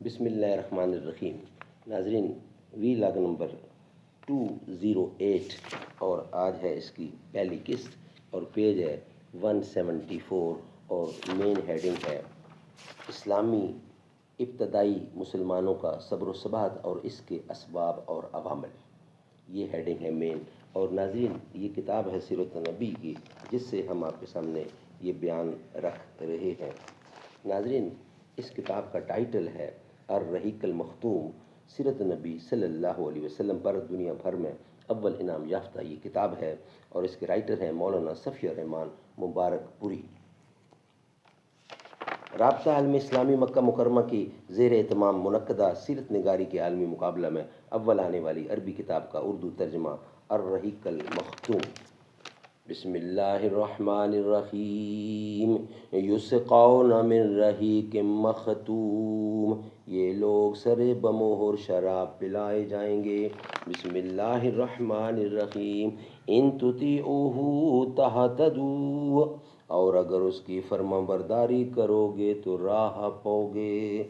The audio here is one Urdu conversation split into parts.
بسم اللہ الرحمن الرحیم۔ ناظرین، وی لاگ نمبر 208 اور آج ہے اس کی پہلی قسط اور پیج ہے 174 اور مین ہیڈنگ ہے اسلامی ابتدائی مسلمانوں کا صبر و ثبات اور اس کے اسباب اور عوامل۔ یہ ہیڈنگ ہے مین۔ اور ناظرین، یہ کتاب ہے سیرت نبی کی، جس سے ہم آپ کے سامنے یہ بیان رکھ رہے ہیں۔ ناظرین، اس کتاب کا ٹائٹل ہے الرحیق المختوم۔ سیرت نبی صلی اللہ علیہ وسلم پر دنیا بھر میں اول انعام یافتہ یہ کتاب ہے اور اس کے رائٹر ہیں مولانا صفی الرحمان مبارک پوری۔ رابطہ عالم اسلامی مکہ مکرمہ کی زیر اہتمام منعقدہ سیرت نگاری کے عالمی مقابلہ میں اول آنے والی عربی کتاب کا اردو ترجمہ الرحیق المختوم۔ بسم اللہ الرحمن الرحیم۔ یسقون من رحیق مختوم، یہ لوگ سر بمہر شراب پلائے جائیں گے۔ بسم اللہ الرحمن الرحیم۔ ان تطیعوہ تہتدوا، اور اگر اس کی فرما برداری کرو گے تو راہ پاؤ گے۔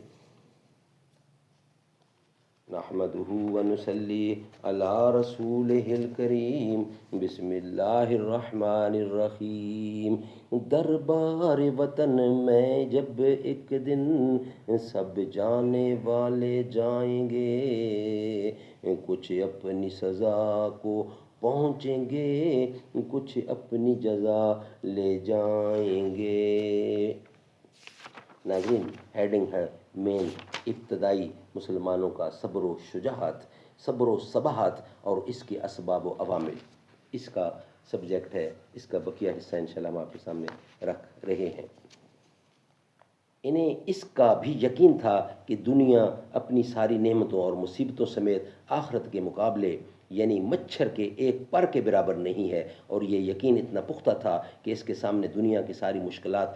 نحمدہ ونصلی علی رسولہ الکریم۔ بسم اللہ الرحمن الرحیم۔ دربار وطن میں جب ایک دن سب جانے والے جائیں گے، کچھ اپنی سزا کو پہنچیں گے، کچھ اپنی جزا لے جائیں گے۔ ناظرین، ہیڈنگ ہے مین، ابتدائی مسلمانوں کا صبر و شجاعت، صبر و ثبات اور اس کے اسباب و عوامل۔ اس کا سبجیکٹ ہے، اس کا بقیہ حصہ انشاءاللہ ہم آپ کے سامنے رکھ رہے ہیں۔ انہیں اس کا بھی یقین تھا کہ دنیا اپنی ساری نعمتوں اور مصیبتوں سمیت آخرت کے مقابلے یعنی مچھر کے ایک پر کے برابر نہیں ہے، اور یہ یقین اتنا پختہ تھا کہ اس کے سامنے دنیا کی ساری مشکلات،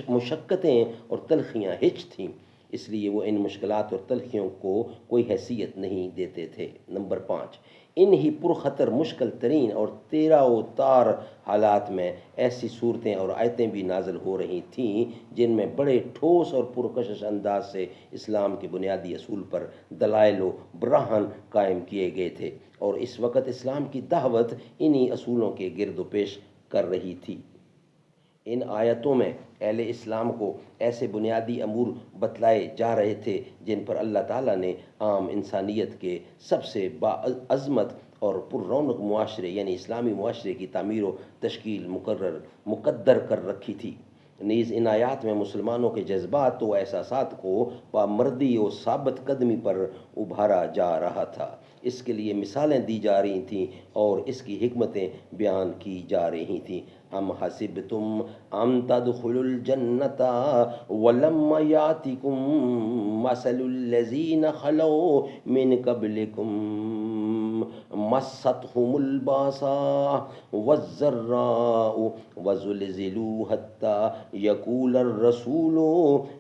مشقتیں اور تلخیاں ہچ تھیں، اس لیے وہ ان مشکلات اور تلخیوں کو کوئی حیثیت نہیں دیتے تھے۔ نمبر 5، ان ہی پرخطر مشکل ترین اور تیرہ و تار حالات میں ایسی صورتیں اور آیتیں بھی نازل ہو رہی تھیں جن میں بڑے ٹھوس اور پرکشش انداز سے اسلام کے بنیادی اصول پر دلائل و برہان قائم کیے گئے تھے، اور اس وقت اسلام کی دعوت انہی اصولوں کے گرد و پیش کر رہی تھی۔ ان آیتوں میں اہل اسلام کو ایسے بنیادی امور بتلائے جا رہے تھے جن پر اللہ تعالیٰ نے عام انسانیت کے سب سے باعظمت اور پر رونق معاشرے یعنی اسلامی معاشرے کی تعمیر و تشکیل مقدر کر رکھی تھی۔ نیز ان آیات میں مسلمانوں کے جذبات و احساسات کو پامردی و ثابت قدمی پر ابھارا جا رہا تھا، اس کے لیے مثالیں دی جا رہی تھیں اور اس کی حکمتیں بیان کی جا رہی تھیں۔ ام حسبتم ان تدخلوا الجنۃ ولما یاتکم مثل الذین خلوا من قبلکم مستهم الباساء والضراء وزلزلوا حتى يقول الرسول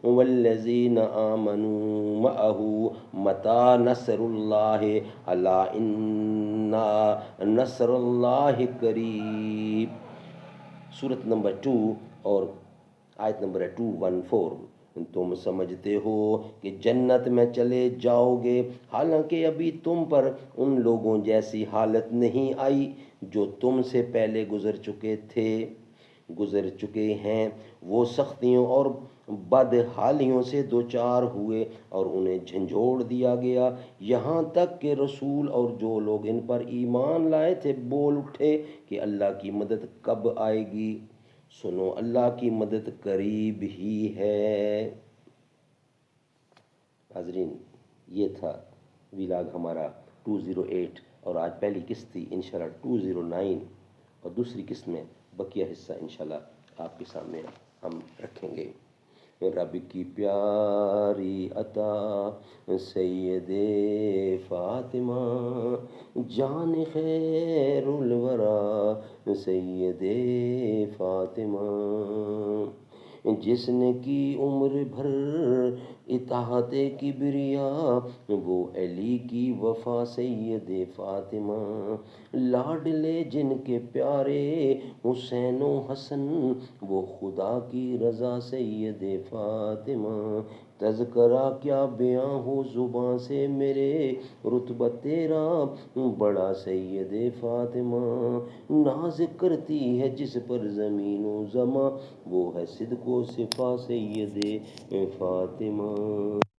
والذين آمنوا معه متى نصر الله الا ان نصر الله قریب۔ سورت نمبر 2 اور آیت نمبر 214۔ تم سمجھتے ہو کہ جنت میں چلے جاؤ گے، حالانکہ ابھی تم پر ان لوگوں جیسی حالت نہیں آئی جو تم سے پہلے گزر چکے ہیں۔ وہ سختیوں اور بدحالیوں سے دوچار ہوئے اور انہیں جھنجھوڑ دیا گیا، یہاں تک کہ رسول اور جو لوگ ان پر ایمان لائے تھے بول اٹھے کہ اللہ کی مدد کب آئے گی؟ سنو، اللہ کی مدد قریب ہی ہے۔ ناظرین، یہ تھا ویلاگ ہمارا 208 اور آج پہلی قسط تھی، انشاءاللہ 209 اور دوسری قسط میں بقیہ حصہ انشاءاللہ آپ کے سامنے ہم رکھیں گے۔ رب کی پیاری عطا سید فاطمہ، جان خیر الورا سید فاطمہ، جس نے کی عمر بھر اطاعت کبریا، وہ علی کی وفا سید فاطمہ، لاڈلے جن کے پیارے حسین و حسن، وہ خدا کی رضا سید فاطمہ، تذکرہ کیا بیاں ہو زباں سے میرے، رتبہ تیرا بڑا سید فاطمہ، ناز کرتی ہے جس پر زمین و زماں، وہ ہے صدق و صفا سید فاطمہ۔